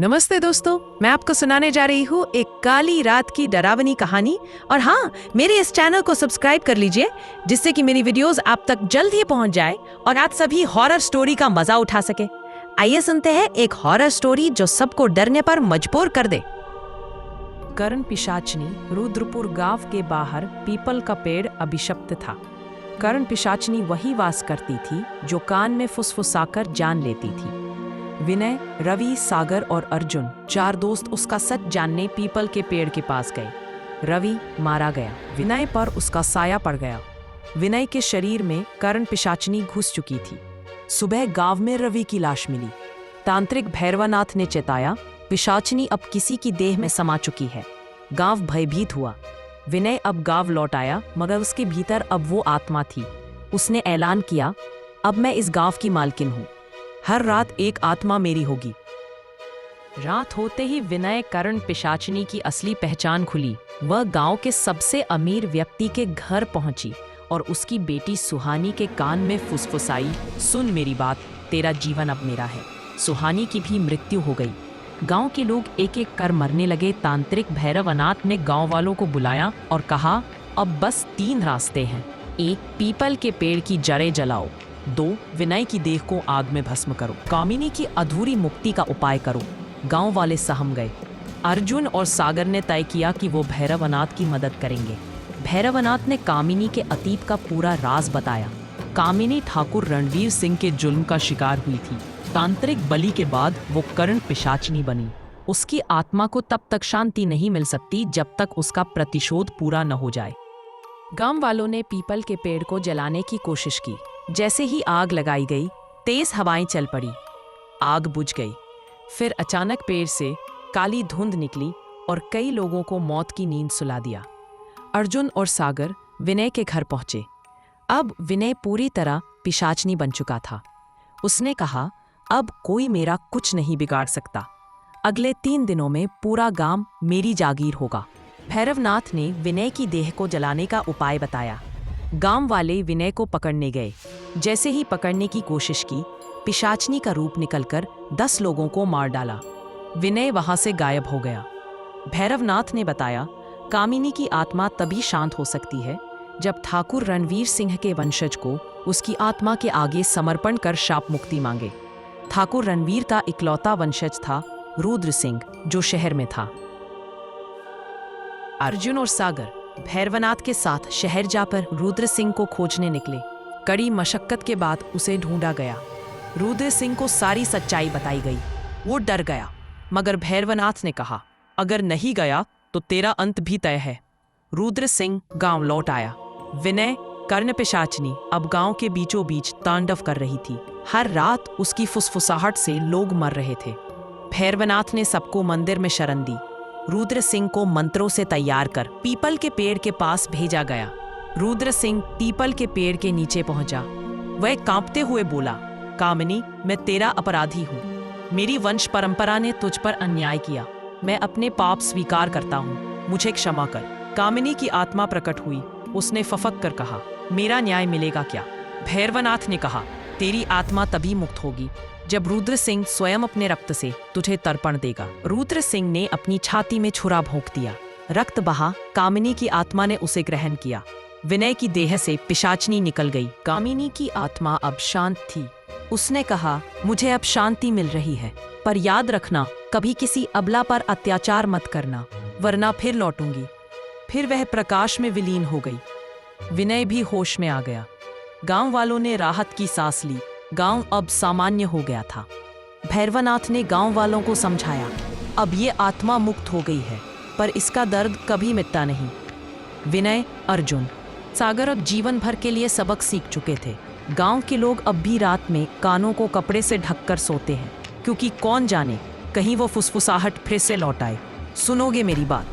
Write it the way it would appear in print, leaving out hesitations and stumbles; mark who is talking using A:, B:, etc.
A: नमस्ते दोस्तों, मैं आपको सुनाने जा रही हूँ एक काली रात की डरावनी कहानी। और हाँ, मेरे इस चैनल को सब्सक्राइब कर लीजिए जिससे कि मेरी वीडियोस आप तक जल्द ही पहुँच जाए और आप सभी हॉरर स्टोरी का मजा उठा सके। आइए सुनते हैं एक हॉरर स्टोरी जो सबको डरने पर मजबूर कर दे। कर्ण पिशाचनी रुद्रपुर गांव के बाहर पीपल का पेड़ अभिशप्त था। कर्ण पिशाचनी वही वास करती थी जो कान में फुसफुसाकर जान लेती थी। विनय, रवि, सागर और अर्जुन, चार दोस्त उसका सच जानने पीपल के पेड़ के पास गए। रवि मारा गया, विनय पर उसका साया पड़ गया। विनय के शरीर में कर्ण पिशाचनी घुस चुकी थी। सुबह गांव में रवि की लाश मिली। तांत्रिक भैरवनाथ ने चेताया, पिशाचनी अब किसी की देह में समा चुकी है। गांव भयभीत हुआ। विनय अब गांव लौट आया, मगर उसके भीतर अब वो आत्मा थी। उसने ऐलान किया, अब मैं इस गांव की मालकिन हूँ। हर रात एक आत्मा मेरी होगी। रात होते ही विनय कर्ण पिशाचनी की असली पहचान खुली। वह गांव के सबसे अमीर व्यक्ति के घर पहुंची और उसकी बेटी सुहानी के कान में फुसफुसाई, सुन मेरी बात, तेरा जीवन अब मेरा है। सुहानी की भी मृत्यु हो गई। गांव के लोग एक एक कर मरने लगे। तांत्रिक भैरवनाथ ने गांव वालों को बुलाया और कहा, अब बस 3 रास्ते हैं। 1, पीपल के पेड़ की जड़ें जलाओ। 2, विनय की देह को आग में भस्म करो। कामिनी की अधूरी मुक्ति का उपाय करो। गांव वाले सहम गए। अर्जुन और सागर ने तय किया कि वो भैरवनाथ की मदद करेंगे। भैरवनाथ ने कामिनी के अतीत का पूरा राज बताया। कामिनी ठाकुर रणवीर सिंह के जुल्म का शिकार हुई थी। तांत्रिक बलि के बाद वो कर्ण पिशाचनी बनी। उसकी आत्मा को तब तक शांति नहीं मिल सकती जब तक उसका प्रतिशोध पूरा न हो जाए। गांव वालों ने पीपल के पेड़ को जलाने की कोशिश की। जैसे ही आग लगाई गई, तेज हवाएं चल पड़ी। आग बुझ गई। फिर अचानक पेड़ से काली धुंध निकली और कई लोगों को मौत की नींद सुला दिया। अर्जुन और सागर विनय के घर पहुंचे। अब विनय पूरी तरह पिशाचनी बन चुका था। उसने कहा, अब कोई मेरा कुछ नहीं बिगाड़ सकता। अगले 3 दिनों में पूरा गांव मेरी जागीर होगा। भैरवनाथ ने विनय की देह को जलाने का उपाय बताया। गांव वाले विनय को पकड़ने गए। जैसे ही पकड़ने की कोशिश की, पिशाचनी का रूप निकलकर 10 लोगों को मार डाला। विनय वहां से गायब हो गया। भैरवनाथ ने बताया, कामिनी की आत्मा तभी शांत हो सकती है जब ठाकुर रणवीर सिंह के वंशज को उसकी आत्मा के आगे समर्पण कर शाप मुक्ति मांगे। ठाकुर रणवीर का इकलौता वंशज था रुद्र सिंह, जो शहर में था। अर्जुन और सागर भैरवनाथ के साथ शहर जाकर रुद्र सिंह को खोजने निकले। कड़ी मशक्कत के बाद उसे ढूंढा गया। रुद्र सिंह को सारी सच्चाई बताई गई। वो डर गया, मगर भैरवनाथ ने कहा, अगर नहीं गया तो तेरा अंत भी तय है। रुद्र सिंह गांव लौट आया। विनय, कर्ण पिशाचनी अब गांव के बीचों बीच तांडव कर रही थी। हर रात उसकी फुसफुसाहट से लोग मर रहे थे। भैरवनाथ ने सबको मंदिर में शरण दी। रुद्र सिंह को मंत्रों से तैयार कर पीपल के पेड़ के पास भेजा गया। रुद्र सिंह पीपल के पेड़ के नीचे पहुंचा। वह कांपते हुए बोला, कामिनी, मैं तेरा अपराधी हूँ। मेरी वंश परंपरा ने तुझ पर अन्याय किया। मैं अपने पाप स्वीकार करता हूँ, मुझे क्षमा कर। कामिनी की आत्मा प्रकट हुई। उसने फफक कर कहा, मेरा न्याय मिलेगा क्या? भैरवनाथ ने कहा, तेरी आत्मा तभी मुक्त होगी जब रुद्र सिंह स्वयं अपने रक्त से तुझे तर्पण देगा। रुद्र सिंह ने अपनी छाती में छुरा भोंक दिया। रक्त बहा। कामिनी की आत्मा ने उसे ग्रहण किया। विनय की देह से पिशाचनी निकल गई। कामिनी की आत्मा अब शांत थी। उसने कहा, मुझे अब शांति मिल रही है, पर याद रखना, कभी किसी अबला पर अत्याचार मत करना, वरना फिर लौटूंगी। फिर वह प्रकाश में विलीन हो गई। विनय भी होश में आ गया। गांव वालों ने राहत की सांस ली। गांव अब सामान्य हो गया था। भैरवनाथ ने गांव वालों को समझाया, अब ये आत्मा मुक्त हो गई है, पर इसका दर्द कभी मिटता नहीं। विनय, अर्जुन, सागर अब जीवन भर के लिए सबक सीख चुके थे। गांव के लोग अब भी रात में कानों को कपड़े से ढककर सोते हैं, क्योंकि कौन जाने कहीं वो फुसफुसाहट फिर से लौट आए। सुनोगे मेरी बात?